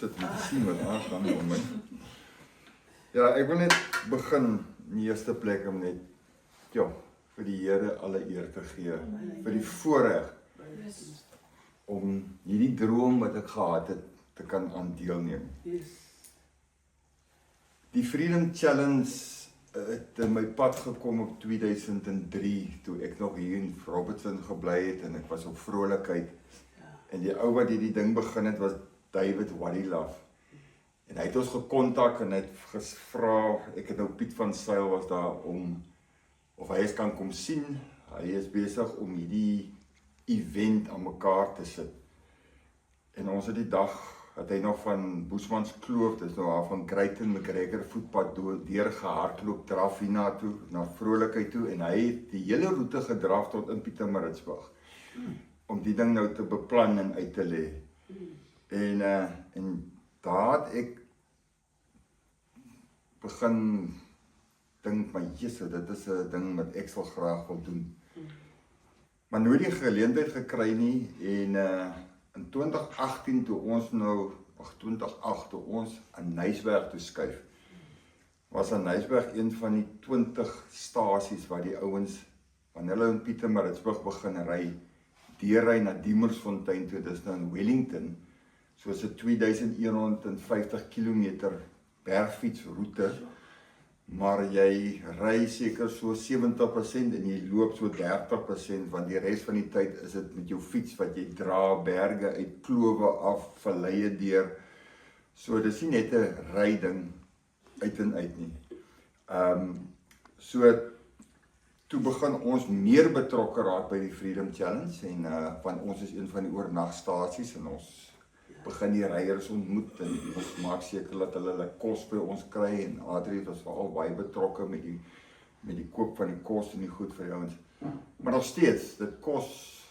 sit om te sien wat aangaan om my. Ja, ek wil net begin in die eerste plek om net, ja, vir die Here alle eer te gee, vir die voorreg om hierdie droom wat ek gehad het, te kan aan deelneem. Die Freedom Challenge het in my pad gekom op 2003, toe ek nog hier in Robertson gebly het, en ek was op vrolikheid. En die ou wat hierdie ding begin het, was David Wadilaf. En hy het ons gekontak en hy het gevra, ek het nou Piet van Sail was daar of hy kan kom sien. Hy is besig om hierdie event aan mekaar te sit. En ons het die dag, het hy nog van Boesmans Kloof, dis nou daar van Greyton McGregor voetpad deur gehardloop, draf hierna toe, na Vrolikheid toe, en hy het die hele roete gedraf tot in Pietermaritzburg, om die ding nou te beplan en uit te lê. En daar het ek begin dink, maar Jesus, dit is 'n ding wat ek sal graag wil doen. Maar nooit die geleentheid gekry nie, en in 2018 toe ons nou, 2008 toe ons aan Nysberg toe skuif, was aan Nysberg een van die 20 stasies waar die ouens, wanneer hulle in Pietermaritzburg begin ry, deurry na Diemersfontein toe, dis nou in Wellington, soos 'n 2150 km bergfietsroete, maar jy ry seker so 70% en jy loop so 30%, want die res van die tyd is dit met jou fiets wat jy dra, berge uit, klowe af, valleie deur. So dis nie net 'n ryding uit en uit nie. So toe begin ons meer betrokke raak by die Freedom Challenge, en van ons is een van die oornagstasies, en ons begin die ryers ontmoet, en ons maak seker dat hulle kos by ons kry, en Adrie was veral baie betrokke met die koop van die kos en die goed vir die ouens. Maar nog steeds, dit kos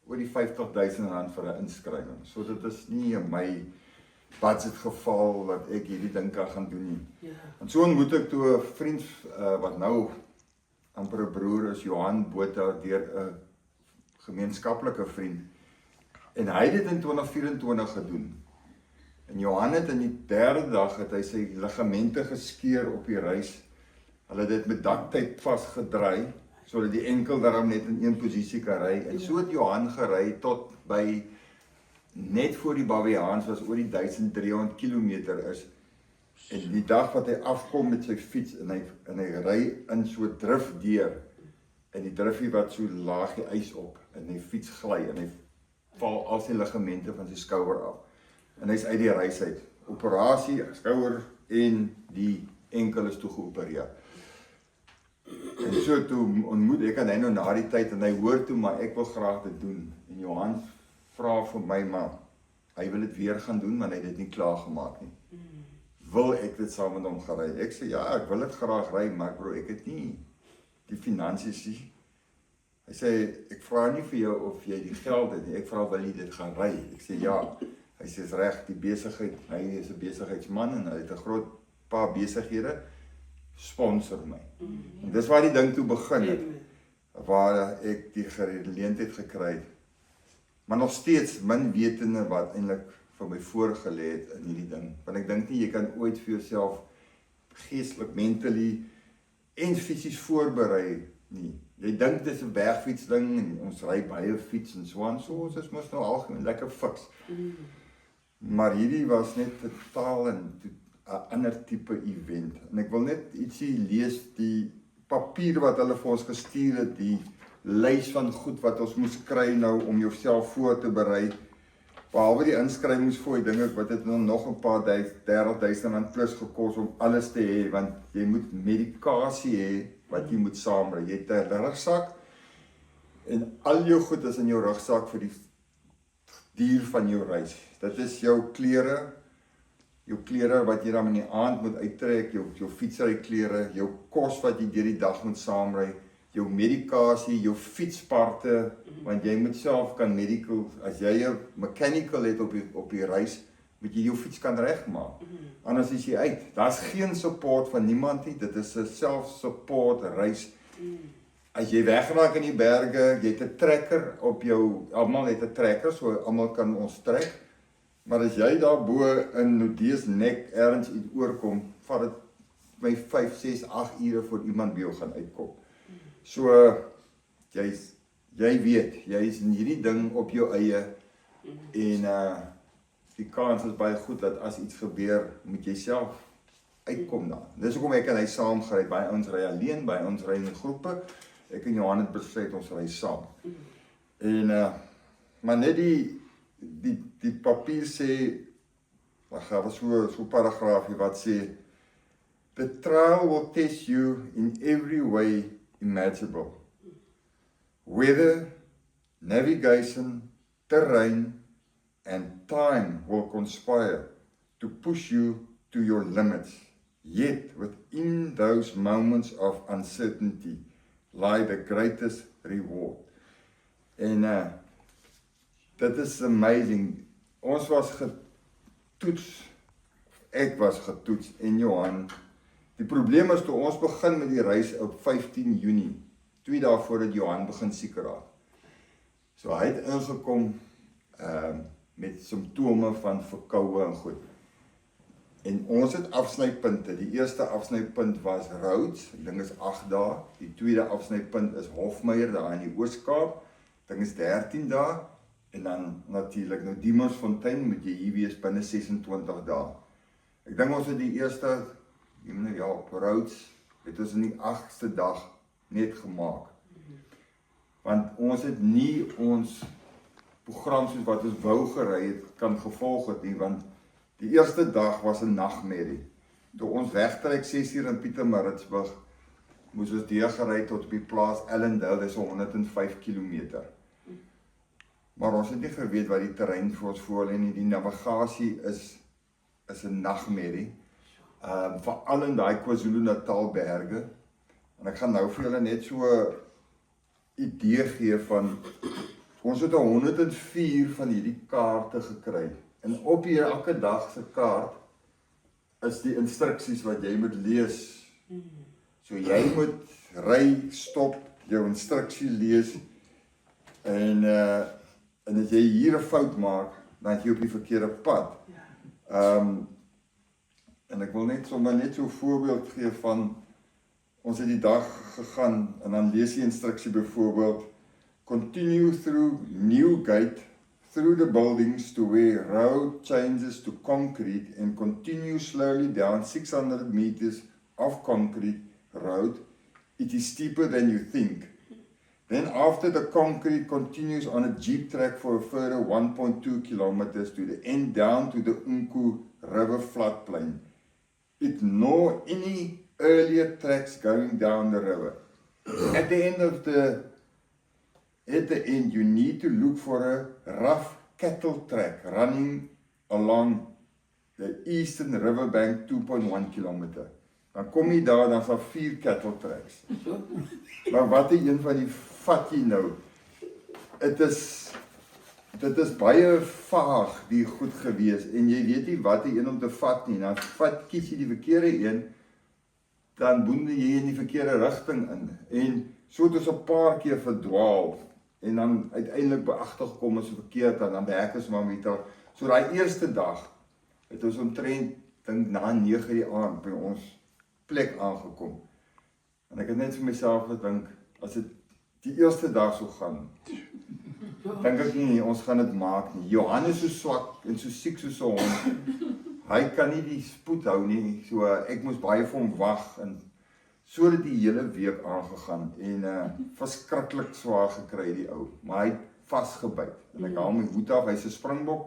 oor die R50.000 vir 'n inskrywing. So dit is nie in my budget geval dat ek hierdie ding kan gaan doen nie. En so ontmoet ek toe 'n vriend wat nou amper 'n broer is, Johan Botha, deur 'n gemeenskaplike vriend. En hy het dit in 2024 gedoen. En Johan het in die 3de dag het hy sy ligamente geskeur op die reis. Hulle het dit met daktape vasgedraai, sodat die enkel daarom net in een posisie kan ry. En so het Johan gery tot by, net voor die Baviaans, was oor die 1300 km is. En die dag wat hy afkom met sy fiets, en hy ry in so drif deur, en die drifie wat so laag die ys op, en hy fiets gly, en hy val al sy ligamente van sy skouer af. En hy's uit die reis uit. Operasie, skouer en die enkel is toe geopereer. En so toe ontmoet ek en hy nou na die tyd, en hy hoor toe, maar ek wil graag dit doen. En Johan vra vir my, maar hy wil dit weer gaan doen, maar hy het dit nie klaar gemaak nie. Wil ek dit saam met hom gaan ry? Ek sê, ja, ek wil dit graag ry, maar bro, ek het nie die finansies nie. Hy sê, ek vra nie vir jou of jy die geld het nie, ek vra wil jy dit gaan ry. Ek sê, ja. Hy sê, is reg, die besigheid, hy is 'n besigheidsman, en hy het 'n groot paar besighede, sponsor my. En dis waar die ding toe begin het, waar ek die geleentheid gekry het. Maar nog steeds min wetende wat eintlik vir my voorgelê het in hierdie ding. Want ek dink nie jy kan ooit vir jouself geestelik, mentally en fisies voorberei nie. Jy dink dis 'n bergfietsding, en ons ry baie fiets en so aan, so ons is mos nou algemeen lekker fiks. Maar hierdie was net totaal 'n ander tipe event. En ek wil net ietsie lees, die papier wat hulle vir ons gestuur het, die lys van goed wat ons moes kry nou om jouself voor te berei. Behalwe die inskrywingsfooi, dink ek wat het nog 'n paar R30.000 plus gekos om alles te hê, want jy moet medikasie hê wat jy moet saamry. Jy het 'n rugsak, en al jou goed is in jou rugsak vir die duur van jou reis. Dit is jou klere wat jy dan in die aand moet uittrek, jou fietsryklere, jou kos wat jy deur die dag moet saamry, jou medikasie, jou fietsparte, want jy moet self kan as jy 'n mechanical het op die reis, moet jy jou fiets kan regmaak. Anders is jy uit. Daar's geen support van niemand nie, dit is 'n self-support reis. As jy wegraak in die berge, jy het 'n trekker op jou, almal het 'n trekker, so almal kan ons trek. Maar as jy daar bo in Nodees nek ergens iets oorkom, vat dit my 5, 6, 8 ure voor iemand by jou gaan uitkom. So, jy weet, jy is in hierdie ding op jou eie en die kans is baie goed dat as iets gebeur, moet jy self uitkom daar. Dis hoekom ek en hy saam gery, by ons ry alleen, by ons ry in groepe, ek en Johan het besluit ons ry saam. En maar net die papier sê, daar was so paragraafie wat sê, the trial will test you in every way imaginable. Weather, navigation, terrain, and time will conspire to push you to your limits. Yet, within those moments of uncertainty lie the greatest reward. En dit is amazing. Ons was getoets, ek was getoets en Johan. Die probleem is toe ons begin met die reis op 15 Junie, 2 dae voordat Johan begin siek raak. So hy het ingekom met simptome van verkoue en goed. En ons het afsnypunte. Die eerste afsnypunt was Rhodes, ek dink is 8 dae. Die tweede afsnypunt is Hofmeyer daar in die Oos-Kaap, ek dink is 13 dae. En dan natuurlik nou Diemersfontein moet jy hier wees binne 26 dae. Ek dink ons het die eerste op Rhodes het ons in die 8ste dag net gemaak. Want ons het nie ons program soos wat ons wou gery het kan gevolg het nie, want die eerste dag was 'n nagmerrie. Toe ons wegtrek 6 uur in Pietermaritzburg, moes ons deurgery tot op die plaas Ellendale, dis 105 km. Maar ons het nie geweet wat die terrein vir ons voorlê nie. Die navigasie is 'n nagmerrie. Veral in daai KwaZulu-Natal berge. En ek gaan nou vir julle net so 'n idee gee van, ons het 104 van hierdie kaarte gekry. En op hier elke dag se kaart is die instruksies wat jy moet lees. So jy moet ry, stop, jou instruksie lees en as jy hier 'n fout maak, dan is jy op die verkeerde pad. En ek wil net so 'n voorbeeld gee van, ons het die dag gegaan en dan lees die instruksie byvoorbeeld, continue through Newgate, through the buildings to where road changes to concrete and continue slowly down 600 meters of concrete road. It is steeper than you think. Then after the concrete continues on a jeep track for a further 1.2 kilometers to the end down to the Unku River floodplain. Ignore any earlier tracks going down the river. At the end, you need to look for a rough cattle track running along the eastern riverbank 2.1 kilometer. Dan kom jy daar, dan is daar 4 cattle tracks. Maar wat is een van die vat jy nou? Dit is baie vaag die goed gewees en jy weet nie wat die een om te vat nie. Dan kies jy die verkeerde een, dan boende jy in die verkeerde rigting in. En so het ons 'n paar keer verdwaal en dan uiteindelik beagtergekom is verkeerd en dan werk ons maar met haar. So daai eerste dag het ons omtrent dink na 9 die aand by ons plek aangekom. En ek het net vir myself gedink, as dit die eerste dag sou gaan, dink ek nie, ons gaan dit maak nie. Johan is so swak en so siek soos 'n hond. Hy kan nie die spoed hou nie, so ek moes baie vir hom wag en so het die hele week aangegaan en verskriklik swaar gekry die ou, maar hy het vasgebyt. En ek haal my hoed af, hy's 'n Springbok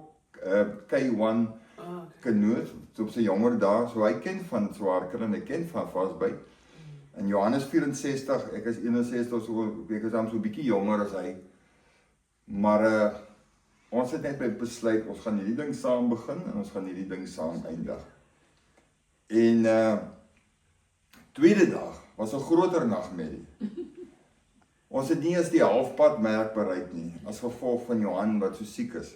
K1 kanoot op sy jonger dae, so hy ken van swaar kry en hy ken van vasbyt. En Johan is 64, ek is 61, so ek is dan so 'n bietjie jonger as hy. Maar ons het net besluit, ons gaan hierdie ding saam begin en ons gaan hierdie ding saam eindig. En tweede dag was 'n groter nagmerrie. Ons het nie eens die halfpad merk bereik nie, as gevolg van Johan wat so siek is.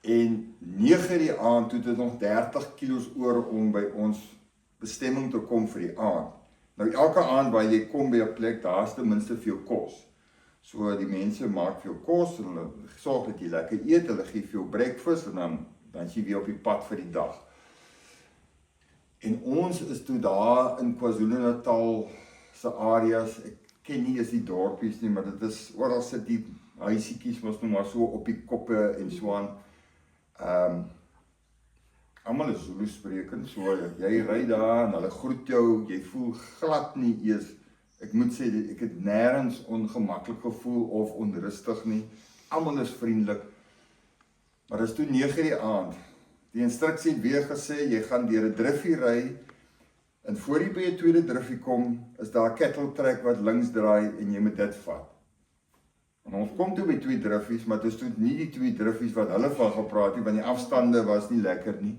En 9 die aand, toe het nog 30 kilos oor om by ons bestemming te kom vir die aand. Nou elke aand waar jy kom by 'n plek, daar is ten minste veel kos. So die mense maak vir jou kos en hulle sorg dat jy lekker eet, hulle gee vir jou breakfast en dan Dan is jy weer op die pad vir die dag. En ons is toe daar in KwaZulu-Natal se areas, ek ken nie eens die dorpies nie, maar dit is, oral sit die huisiekies, mos nou maar so op die koppe en so aan. Almal is Zulu sprekend, so jy ry daar en hulle groet jou, jy voel glad nie eers, ek moet sê, ek het nêrens ongemaklik gevoel of onrustig nie, almal is vriendelik, maar dis toe 9 die aand, die instruksie het weer gesê, jy gaan deur 'n driffie ry, en voor jy by 'n tweede driffie kom, is daar 'n kettle track wat links draai, en jy moet dit vat. En ons kom toe by 2 driffies, maar dit is toe nie die 2 driffies wat hulle van gepraat het, want die afstande was nie lekker nie.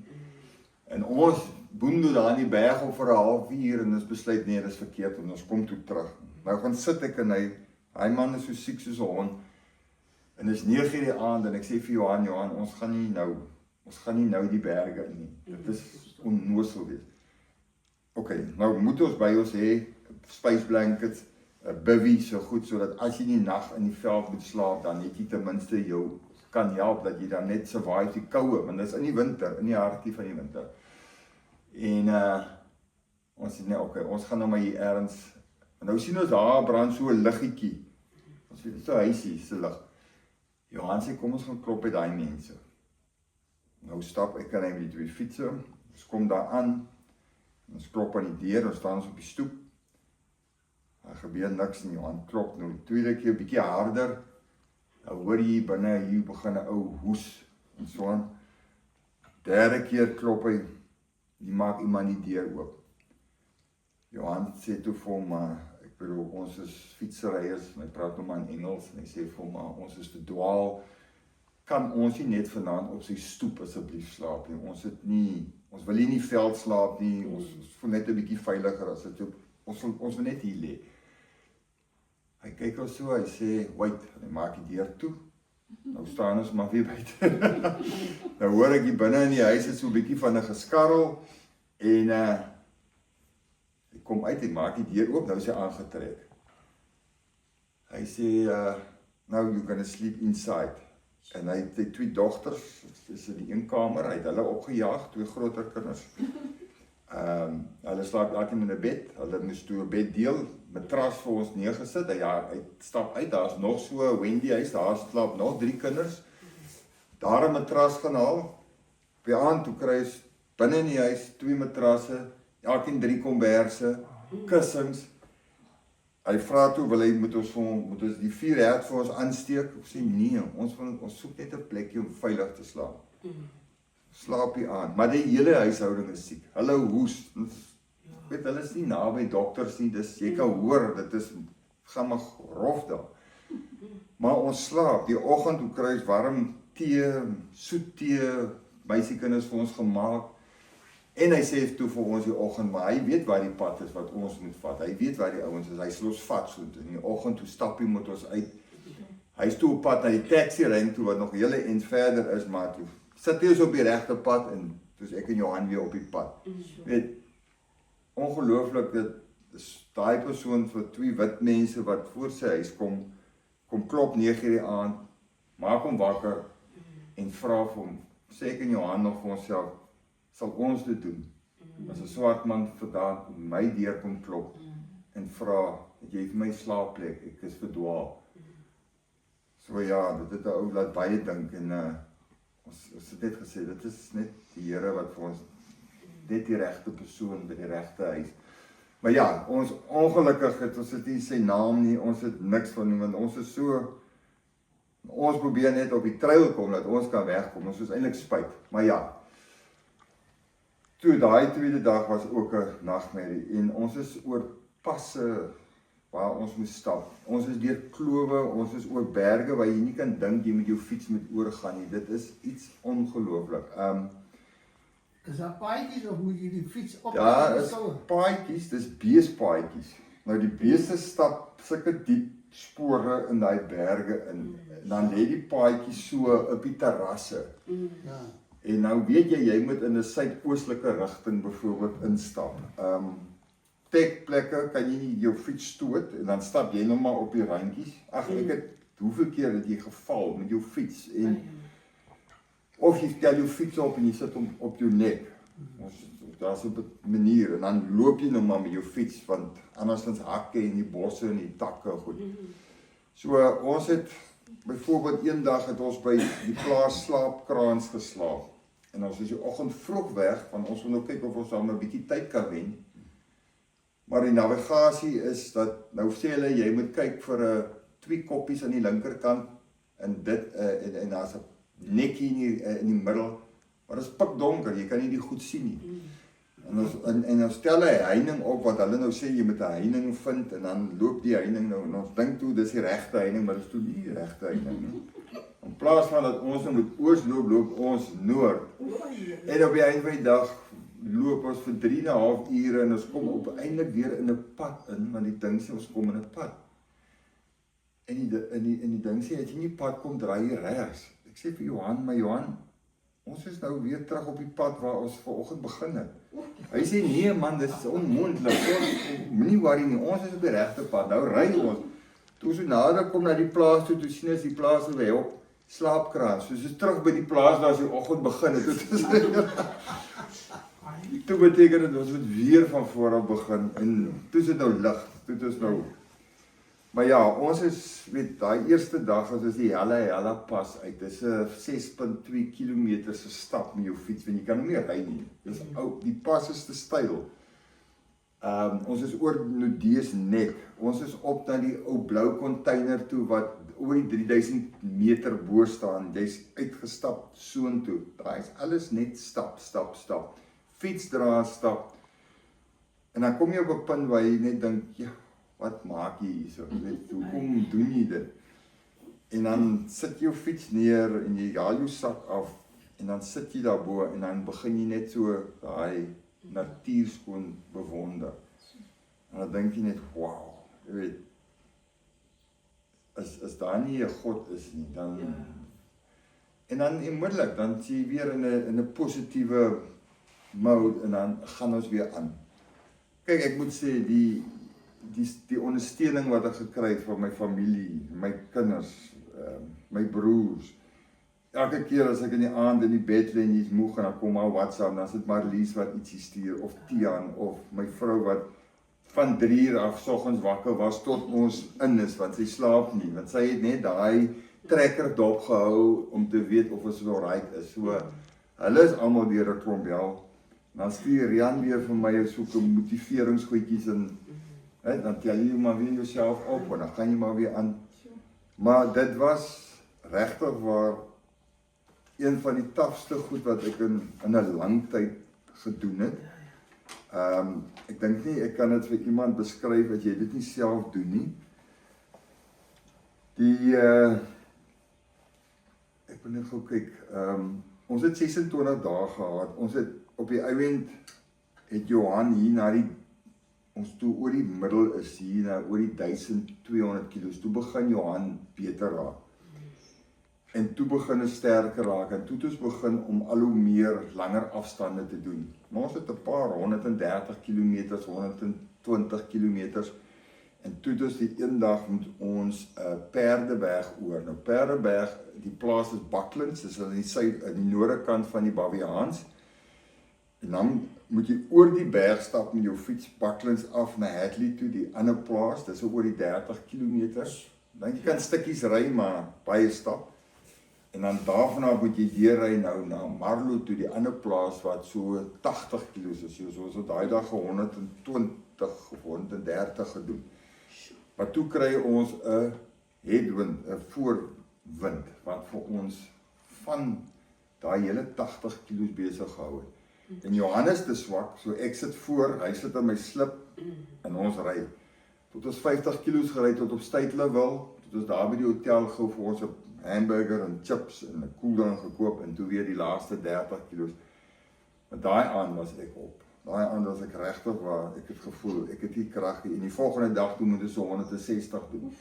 En ons boende daar in die berg op vir 'n halfuur, en ons besluit, nee, dit is verkeerd, en ons kom toe terug. Nou gaan sit ek, en hy man is so siek soos 'n hond, en dit is 9 die aand, en ek sê vir Johan, ons gaan nie nou die berge in nie, dit is onnoosel wees. Ok, nou moet ons by ons hê, space blankets, 'n bivvy so goed, sodat as jy die nag in die veld moet slaap, dan het jy ten minste jou kan help, dat jy dan net survive die koue, want dit is in die winter, in die hartjie van die winter. En ons sê, nee, okay, ons gaan nou maar hier ergens, en nou sien ons daar brand so 'n liggetjie, ons weet, so huisie, se lig. Johan sê, kom ons gaan klop by daai mense. Nou stap ek en hy met die 2 fietsse, ons kom daar aan, ons klop aan die deur, ons staan ons op die stoep, daar gebeur niks nie, Johan klop nou, tweede keer bietjie harder, nou hoor jy binne, hier begin 'n ou hoes, en so aan, derde keer klop hy, die maak iemand die deur oop. Johan sê toe vir hom, ek bedoel, ons is fietsryers, en hy praat nou maar in Engels, en hy sê vir hom, ons is verdwaal, kan ons nie net vanaand op sy stoep asseblief slaap nie, ons wil nie veld slaap nie, ons voel net 'n bietjie veiliger as dit, ons wil net hier lê. Hy kyk ons so, hy sê, wait, en hy maak die deur toe, nou staan ons maar weer buite. Nou hoor ek hier binne in die huis het so 'n bietjie van 'n geskarrel, en ek kom uit, ek maak die deur oop, nou is hy aangetrek. Hy sê, now you're gonna sleep inside. En hy het 2 dogters, dis in die een kamer, hy het hulle opgejaag, 2 groter kinders. Hulle slaap elkeen in 'n bed, hulle moes toe 'n bed deel, matras vir ons neergesit, hy stap uit, daar's nog so 'n Wendy huis, daar slaap nog 3 kinders, daar 'n matras gaan haal, op die aand toe kry hy binne in die huis 2 matrasse, elkeen 3 komberse, kussings. Hy vra toe, moet ons die 4 hert vir ons aansteek? Ek sê nee, ons soek net 'n plekjie om veilig te slaap. Slaap hier aan, maar die hele huishouding is siek. Hulle hoes, weet, hulle is nie naby dokters nie, dis, jy kan hoor, dit is, gaan maar rof daar. Maar ons slaap, die oggend, hoe kry ons warm tee, soet tee, meisiekinders vir ons gemaak, en hy sê toe vir ons die oggend, maar hy weet waar die pad is wat ons moet vat, hy weet waar die ouens is, hy sê ons vat so, in die oggend, toe stap hy met ons uit, hy is toe op pad na die taxi ring toe, wat nog hele en verder is, maar toe sit hy ons op die regte pad, en toe is ek en Johan weer op die pad. Weet, ongelooflik, dit is daai persoon vir 2 wit mense wat voor sy huis kom klop 9 die aand, maak hom wakker, en vra vir hom, sê ek en Johan nog vir onsself, sal ons dit doen, as 'n swart man vandag my deur kom klop, en vra, het jy vir my slaapplek, ek is verdwaal. So ja, dit het 'n ou laat baie dink, en ons het net gesê, dit is net die Here wat vir ons, net die regte persoon by die regte huis. Maar ja, ons ongelukkig het, ons het nie sy naam nie, ons het niks van nie, want ons is so, ons probeer net op die trail kom, dat ons kan wegkom, ons is eintlik spyt, maar ja, toe daai tweede dag was ook 'n nagmerrie, en ons is oor passe, waar ons moet stap, ons is deur klowe, ons is oor berge, waar jy nie kan dink, jy met jou fiets moet oorgaan nie, dit is iets ongelooflik. Is daar paadjies of moet jy die fiets op? Ja, is paadjies, dis beespaadjies. Nou die beeste stap sulke diep spore in daai berge in. En dan lê die paadjies so op die terrasse. Ja. En nou weet jy moet in 'n suidoostelike rigting byvoorbeeld instap. Plekke kan jy nie jou fiets stoot en dan stap jy nog maar op die randjies. Ag, ek het hoeveel keer het jy geval met jou fiets en Of jy stel jou fiets op en jy sit hom op jou nek. Daar's 'n manier en dan loop jy nou maar met jou fiets want andersins hakke en die bosse en die takke goed. So ons het byvoorbeeld een dag het ons by die plaas slaapkraans geslaap. En ons is die oggend vroeg weg want ons wil nou kyk of ons dan 'n bietjie tyd kan wen. Maar die navigasie is dat nou sê hulle jy moet kyk vir 2 koppies aan die linkerkant en dit en daar's 'n nekkie in die middel. Maar dit is pikdonker, jy kan nie die goed sien nie. En ons stel 'n heining op wat hulle nou sê jy moet 'n heining vind en dan loop die heining nou en ons dink toe dis die regte heining, maar dit is toe nie die regte heining nie. In plaas van dat ons nou moet oos loop, loop ons noord. En op die einde van die dag loop ons vir 3,5 ure en ons kom uiteindelik weer in 'n pad in, want die ding sê ons kom in 'n pad. En die ding sê as jy nie pad kom, draai jy regs. Ek sê vir Johan, maar Johan, ons is nou weer terug op die pad waar ons vanoggend begin het. Hy sê nee man, dit is onmoontlik. Moenie worry nie, ons is op die regte pad. Nou ry ons. Toe so nader kom na die plaas toe, toe sien ons die plaas wy op slaapkraans. So is terug by die plaas waar ons die oggend begin het. Toe beteken dit ons moet weer van voor af begin en toe is dit nou lig. Toe is nou. Maar ja, ons is weet daai eerste dag as ons die Hella pas uit. Dis 'n 6.2 km se stap met jou fiets want jy kan hom nie ry nie. Dis ou, die pas is te styl. Ons is oor Nodees nek. Ons is op na die ou blou container toe wat oor die 3000 meter bo staan. Jy's uitgestap soontoe. Daai is alles net stap. Fietsdraad stap. En dan kom jy op 'n punt waar jy net dink, ja, wat maak jy hierso? Hoekom doen jy dit? En dan sit jou fiets neer en jy haal jou sak af en dan sit jy daarbo en dan begin jy net so daai natuurskoon bewonder. En dan dink jy net, wow, jy weet, as daar nie 'n God is nie, dan en dan onmiddellik dan sien jy weer in 'n positiewe mode en dan gaan ons weer aan. Kyk, ek moet sê die ondersteuning wat ek gekry het van my familie, my kinders, my broers. Elke keer as ek in die aand in die bed lê en jy's moeg en dan kom maar WhatsApp, dan sit Marlies wat ietsie stuur of Tiaan of my vrou wat van 3 uur af soggens wakker was tot ons in is want sy slaap nie, want sy het net daai trekker dop gehou om te weet of ons alright is. So hulle is almal deur 'n klomp bel. Dan stuur Rian weer vir my soeke motiveringsgoedjies en dan tel jy maar weer jouself op en dan gaan jy maar weer aan. Maar dit was regtig waar een van die tafste goed wat ek in 'n lang tyd gedoen het. Ek dink nie ek kan dit vir iemand beskryf as jy dit nie self doen nie. Ek wil net gou kyk. Ons het 26 dae gehad. Ons het op die eind het Johan hier na ons toe oor die middel is hier na oor die 1200 kilos. Toe begin Johan beter raak. En toe begin het sterker raak en toe het ons begin om al hoe meer langer afstande te doen. Maar ons het 'n paar 130 km, 120 km en toe het ons die een dag met ons Perdeberg oor. Nou Perdeberg, die plaas is Bucklands, dis aan die noorde kant van die Baviaans. En dan moet jy oor die berg stap met jou fiets Bucklands af na Hadley toe, die ander plaas, dis oor die 30 km. Dan jy kan stukkies ry, maar baie stap. En dan daarvan moet jy deurry nou na Marlow toe, die ander plaas wat so 80 km is. So ons het daai dag 120 of 130 gedoen. Maar toe kry ons 'n headwind, 'n voorwind wat vir ons van daai hele 80 km besig gehou het. En Johannes te swak, so ek sit voor, hy sit in my slip en ons ry. Tot ons 50 km gery tot op Stytlerville, tot ons daar by die hotel gou vir ons 'n hamburger en chips en 'n koeldrank gekoop en toe weer die laaste 30 km. Maar daai aand was ek op. Daai aand was ek regtig waar ek het gevoel ek het nie krag nie. En die volgende dag toe moet ons so 160 doen.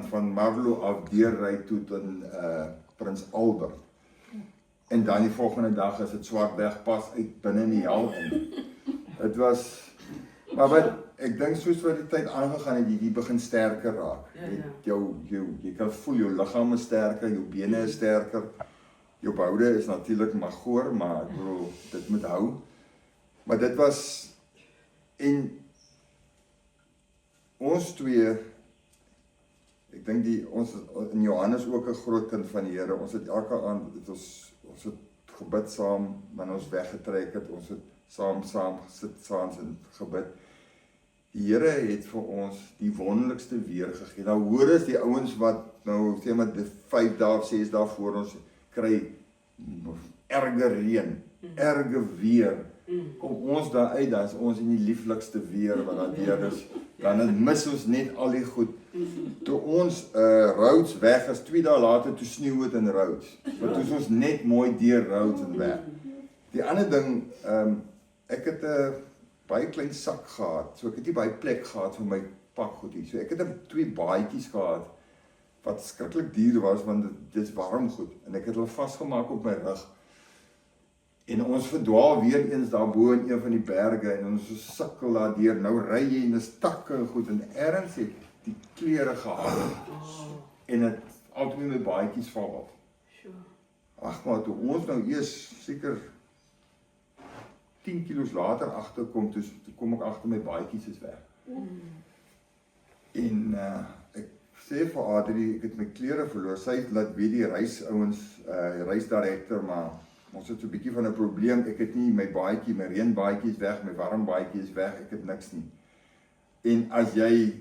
Van Marlow af deurry toe tot Prins Albert. En dan die volgende dag is dit Swartberg pas uit binne in die hel in. Dit was maar wat ek dink soos wat die tyd aangegaan het, jy begin sterker raak. Jy kan voel jou liggaam is sterker, jou bene is sterker. Jou boude is natuurlik Magor, maar ek bedoel, dit moet hou. Maar dit was, en ons twee, ek dink ons in Johannes ook 'n groot kind van die Here. Ons het elke aand, ons het gebid saam, wanneer ons weggetrek het, ons het saam gesit saans en gebid. Die Here het vir ons die wonderlikste weer gegee. Nou hoor as die ouens wat nou sê maar 5 dae of 6 dae voor ons kry erge reën, erge weer. Kom ons daar uit, dan is ons in die lieflikste weer wat daar weer is. Dan mis ons net al die goed. Toe ons Rhodes weg is, 2 dae later toe sneeu het in Rhodes. Want toe is ons net mooi deur Rhodes en weg. Die ander ding, ek het 'n baie klein sak gehad, so ek het nie baie plek gehad vir my pakgoedie. So ek het 2 baadjies gehad wat skrikkelik duur was want dit is warm goed en ek het hulle vasgemaak op my rug. En ons verdwaal weer eens daarbo in een van die berge en ons sukkel daardeur. Nou ry jy in 'n takke en goed en ergens het die klere gehang en het altyd my baadjies val af. Ag maar toe ons nou eers seker 10 kilos later agterkom, toe kom ek agter my baadjies is weg. En ek sê vir Adrie, ek het my klere verloor. Sy laat weet die reisouens, reisdirekteur, maar ons het so 'n bietjie van 'n probleem. Ek het nie my baadjie, my reënbaadjie is weg, my warm baadjie is weg, ek het niks nie. En as jy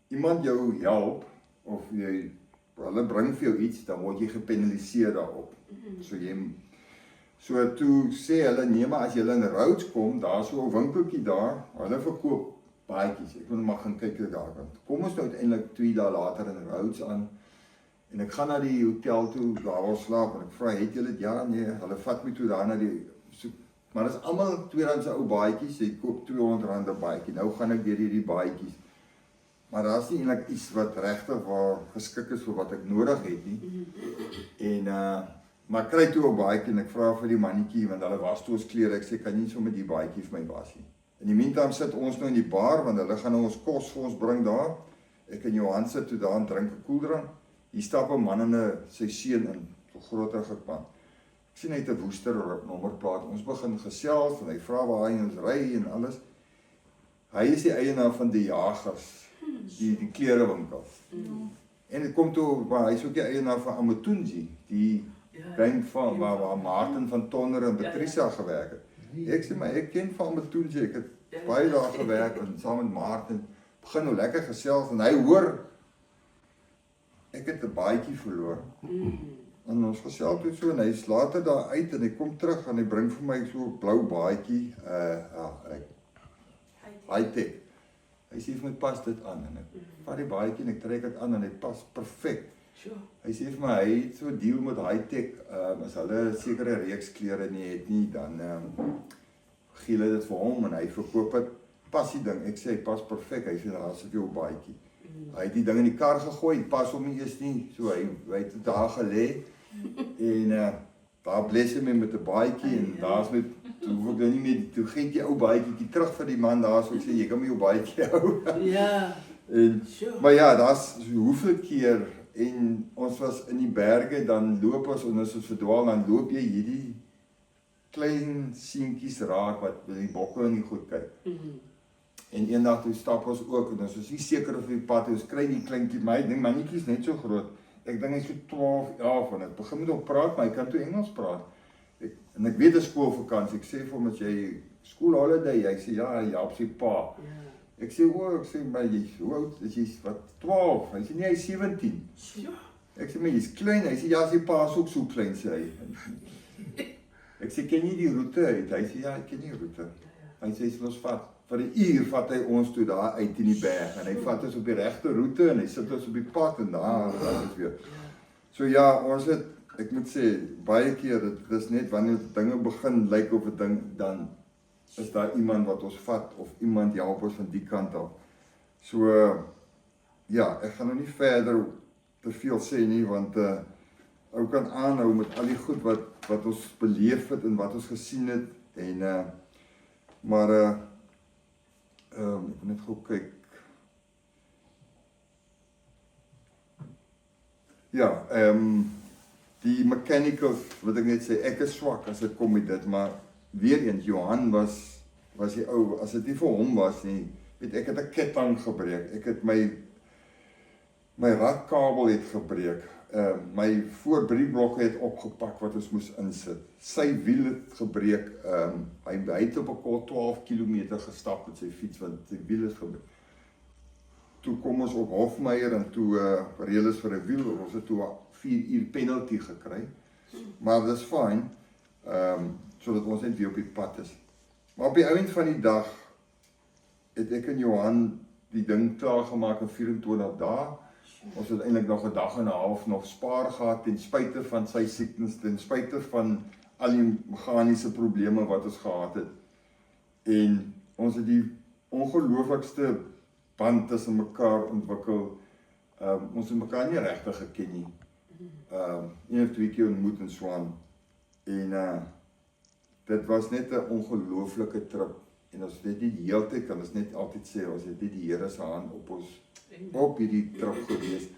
iemand jou help of hulle bring vir jou iets, dan word jy gepenaliseer daarop. So toe sê hulle, nee, maar as jy in Rhodes kom, daar is so 'n winkeltjie daar, hulle verkoop baadjies. Ek wil maar gaan kyk daar. Kom ons nou uiteindelik 2 dae later in Rhodes aan. En ek gaan na die hotel toe, daar waar ons slaap, en ek vra, het julle dit? Ja, nee, hulle vat my toe daar na die, maar dit is almal tweedehands ou baadjies, jy koop R200 'n baadjie, nou gaan ek deur hierdie baadjies, maar daar is nie eintlik iets wat regtig waar geskik is vir wat ek nodig het nie, en maar ek kry toe 'n baadjie, en ek vra vir die mannetjie, want hulle was toe ons klere, ek sê, kan jy nie sommer die baadjie vir my was nie. In die meantime sit ons nou in die bar, want hulle gaan nou ons kos vir ons bring daar, ek en Johan sit toe daar en drink 'n koeldrank. Hier stap 'n man en sy seun in, so groter gepan. Ek sien hy het 'n Woester nommerplaat. Ons begin gesels en hy vra waar hy ons ry en alles. Hy is die eienaar van die Jagers, die klerewinkel. En dit kom toe, maar hy is ook die eienaar van Amatunzi, die bank van waar Martin van Tonner en Patricia gewerk het. Ek sê maar ek ken van Amatunzi, ek het baie daar gewerk en saam met Martin begin nou lekker gesels en hy hoor ek het 'n baadjie verloor. En ons gesels toe so en hy is later daar uit en hy kom terug en hy bring vir my so 'n blou baadjie, high-tech. Hy sê vir my pas dit aan en ek vat die baadjie en ek trek dit aan en dit pas perfek. Hy sê vir my hy het so 'n deal met high-tech, as hulle sekere reeks klere nie het nie, dan gee hulle dit vir hom en hy verkoop dit. Pas die ding, ek sê hy pas perfek. Hy sê daar sit jou baadjie. Hy het die ding in die kar gegooi, pas hom nie eers nie. So hy het daar gelê en daar bless hy my met 'n baadjie en daar's met toe hoef ek nou nie meer toe gee jy ou baadjie terug vir die man daar so ek sê jy kan my jou baadjie hou. Ja. En maar ja, daar's hoeveel keer en ons was in die berge dan loop ons en as ons verdwaal dan loop jy hierdie klein seentjies raak wat by die bokke en die goed kyk. En eendag toe stap ons ook en ons is nie seker of die pad, ons kry die kleintjie, my ding mannetjie is net so groot. Ek dink hy is so 12, 11 en ek begin met hom praat, maar hy kan toe Engels praat. En ek weet dit is skoolvakansie. Ek sê vir hom as jy school holiday, hy sê ja, hy help sy pa. Ek sê ek sê maar jy hoe oud is jy? Wat 12? Hy sê nee, hy is 17. Ek sê maar jy's klein. Hy sê ja, sy pa is ook so klein sê hy. Ek sê ken jy die roete uit? Hy sê ja, ek ken die roete. Hy sê ons vat vir 'n uur vat hy ons toe daar uit in die berg en hy vat ons op die regte roete en hy sit ons op die pad en daar is weer. So ja, ons het, ek moet sê, baie keer dit is net wanneer dinge begin lyk of 'n ding dan is daar iemand wat ons vat of iemand help ons van die kant af. So ja, ek gaan nou nie verder te veel sê nie want ou kan aanhou met al die goed wat ons beleef het en wat ons gesien het en maar ek moet net gou kyk. Ja, die mechanicals, wat ek net sê, ek is swak as dit kom met dit, maar weer eens, Johan was die ou, as dit nie vir hom was nie, weet ek het 'n ketting gebreek, ek het my radkabel het gebreek, my voorbriefblokke het opgepak wat ons moes insit, sy wiel het gebreek, hy het op 'n kol 12 km gestap met sy fiets, want sy wiel is gebreek. Toe kom ons op Hofmeyer en toe reëls vir 'n wiel, ons het toe 'n 4 uur penalty gekry, maar dis fyn, sodat ons net weer op die pad is. Maar op die einde van die dag het ek en Johan die ding klaar gemaak in 24 dae. Ons het eintlik nog 'n dag en 'n half nog spaar gehad ten spyte van sy siektes, ten spyte van al die meganiese probleme wat ons gehad het. En ons het die ongelooflikste band tussen mekaar ontwikkel. Ons het mekaar nie regtig geken nie. Een of twee keer ontmoet in Swan. En dit was net 'n ongelooflike trip. En ons het nie die hele tyd kan ons net altyd sê ons het nie die Here se hand op ons op hierdie trip gewees.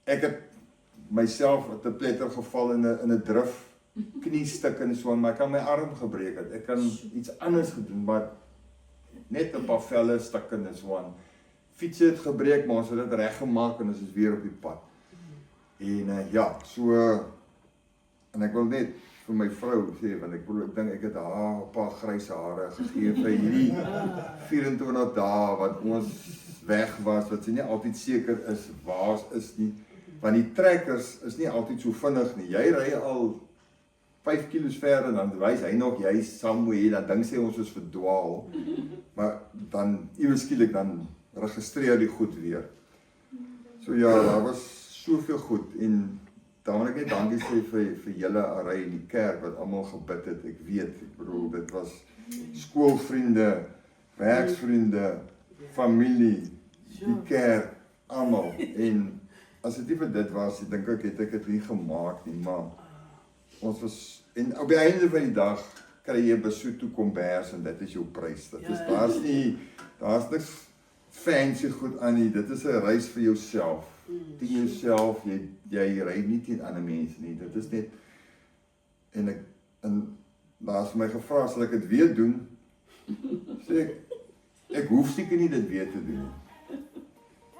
Ek het myself te pletter geval in 'n drif, kniestuk en so, maar ek kan my arm gebreek het. Ek kan iets anders gedoen, maar net 'n paar velle stukke en so. Fiets het gebreek, maar ons het dit reggemaak en ons is weer op die pad. En ja, so en ek wil net vir my vrou sê, want ek dink ek het haar 'n paar grys hare gegee vir hierdie 24 dae wat ons weg was, wat sy nie altyd seker is waar is nie, want die trekkers is nie altyd so vinnig nie. Jy ry al 5 kilos ver en dan wys hy nog jy saam moet hê, dan dink sy ons is verdwaal, maar dan iewers skielik dan registreer die goed weer. So ja, daar was soveel goed en dan wil ek net dankie sê vir julle array in die kerk wat almal gebid het. Ek weet, ek bedoel dit was skoolvriende, werksvriende, familie, die kerk, almal. En as dit nie vir dit was, dink ek het ek dit nie gemaak nie, maar ons was en op die einde van die dag kry jy 'n Basotho kombers en dit is jou prys. Dit is daar's niks fancy goed aan nie. Dit is 'n reis vir jouself. Teen jouself, jy ry nie teen ander mense nie. Dit is net en daar's my gevra sal ek dit weer doen. Sê ek hoef seker nie dit weer te doen nie.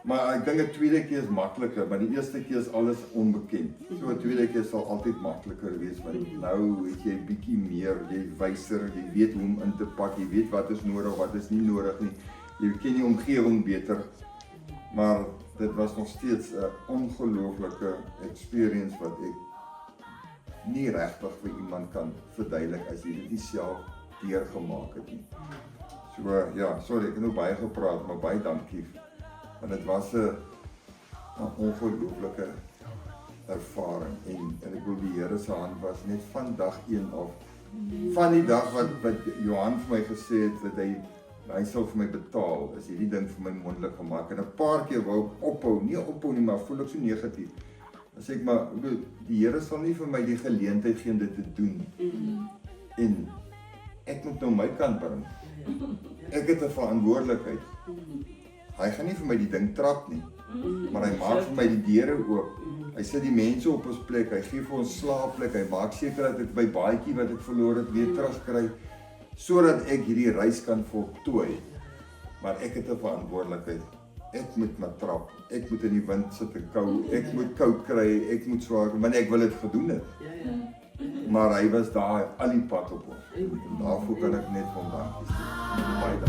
Maar ek dink die tweede keer is makliker, maar die eerste keer is alles onbekend. So 'n tweede keer sal altyd makliker wees, want nou het jy bietjie meer, jy wyser, jy weet hoe om in te pak, jy weet wat is nodig, wat is nie nodig nie. Jy ken die omgewing beter. Maar dit was nog steeds 'n ongelooflike experience wat ek nie regtig vir iemand kan verduidelik as jy dit nie self deurgemaak het nie. So ja, sorry, ek het nou baie gepraat, maar baie dankie. Want dit was 'n ongelooflike ervaring en ek wil die Here se hand was net van dag 1 af. Van die dag wat Johan vir my gesê het dat hy sal vir my betaal, is hierdie ding vir my moontlik gemaak. En 'n paar keer wou ek ophou nie, maar voel ek so negatief. Dan sê ek maar, die Here sal nie vir my die geleentheid gee om dit te doen. En ek moet nou my kant bring. Ek het 'n verantwoordelikheid. Hy gaan nie vir my die ding trap nie, maar hy maak vir my die deure oop. Hy sit die mense op ons plek, hy gee vir ons slaapplek, hy maak seker dat ek my baadjie wat ek verloor het weer terugkry, sodat ek hierdie reis kan voltooi. Maar ek het 'n verantwoordelikheid. Ek moet my trap, ek moet in die wind sit en kou, ek moet koud kry, ek moet swaar, want ek wil dit gedoen het. Maar hy was daar al die pad op ons. En daarvoor kan ek net van dankie sê. Baie dankie.